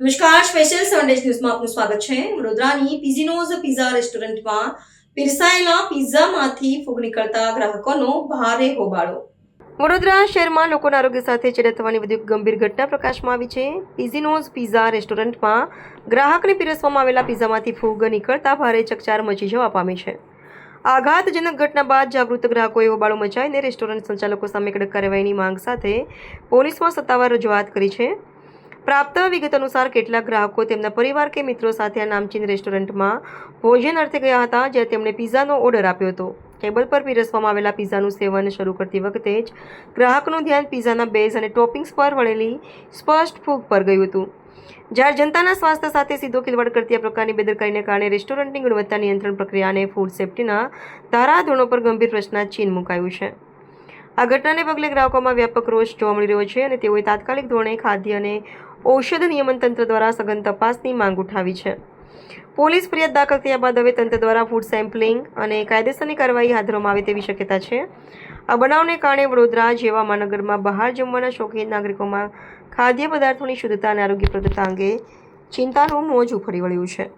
નમસ્કાર, special 7 days ન્યૂઝમાં આપનું સ્વાગત છે। વડોદરાની પીઝીનોઝ પિઝા રેસ્ટોરન્ટમાં પીરસાયેલા પિઝામાંથી ફૂગ નીકળતા ગ્રાહકોનો ભારે હોબાળો। વડોદરા શહેરમાં લોકોના આરોગ્ય સાથે ચેડા થવાની વધુ એક ગંભીર ઘટના પ્રકાશમાં આવી છે। પીઝીનોઝ પિઝા રેસ્ટોરન્ટમાં ગ્રાહકને પીરસવામાં આવેલા પિઝામાંથી ફૂગ નીકળતા ભારે ચકચાર મચી જવા પામી છે। આઘાતજનક ઘટના બાદ જાગૃત ગ્રાહકોએ હોબાળો મચાવીને રેસ્ટોરન્ટ સંચાલકો સામે કડક કાર્યવાહીની માંગ સાથે પોલીસમાં સત્તાવાર રજૂઆત કરી છે। પ્રાપ્ત વિગત અનુસાર કેટલાક ગ્રાહકો તેમના પરિવાર કે મિત્રો સાથે આ નામચીન રેસ્ટોરન્ટમાં ભોજન અર્થે ગયા હતા, જ્યાં તેમણે પિઝાનો ઓર્ડર આપ્યો હતો। ટેબલ પર પીરસવામાં આવેલા પિઝાનું સેવન શરૂ કરતી વખતે જ ગ્રાહકનું ધ્યાન પિઝાના બેઝ અને ટોપિંગ્સ પર વળેલી સ્પષ્ટ ફૂગ પર ગયું હતું, જ્યારે જનતાના સ્વાસ્થ્ય સાથે સીધો ખિલવાડ કરતી આ પ્રકારની બેદરકારીને કારણે રેસ્ટોરન્ટની ગુણવત્તા નિયંત્રણ પ્રક્રિયા અને ફૂડ સેફ્ટીના ધારાધોરણો પર ગંભીર પ્રશ્નાચિહ્ન મુકાયું છે। આ ઘટનાને પગલે ગ્રાહકોમાં વ્યાપક રોષ જોવા મળી રહ્યો છે અને તેઓએ તાત્કાલિક ધોરણે ખાદ્ય અને ઔષધ નિયમન તંત્ર દ્વારા સઘન તપાસની માંગ ઉઠાવી છે। પોલીસ ફરિયાદ દાખલ થયા બાદ હવે તંત્ર દ્વારા ફૂડ સેમ્પલિંગ અને કાયદેસરની કાર્યવાહી હાથ ધરવામાં આવે તેવી શક્યતા છે। આ બનાવને કારણે વડોદરા જેવા મહાનગરમાં બહાર જમવાના શોખીન નાગરિકોમાં ખાદ્ય પદાર્થોની શુદ્ધતા અને આરોગ્યપ્રદતા અંગે ચિંતાનું મોજું ફરી વળ્યું છે।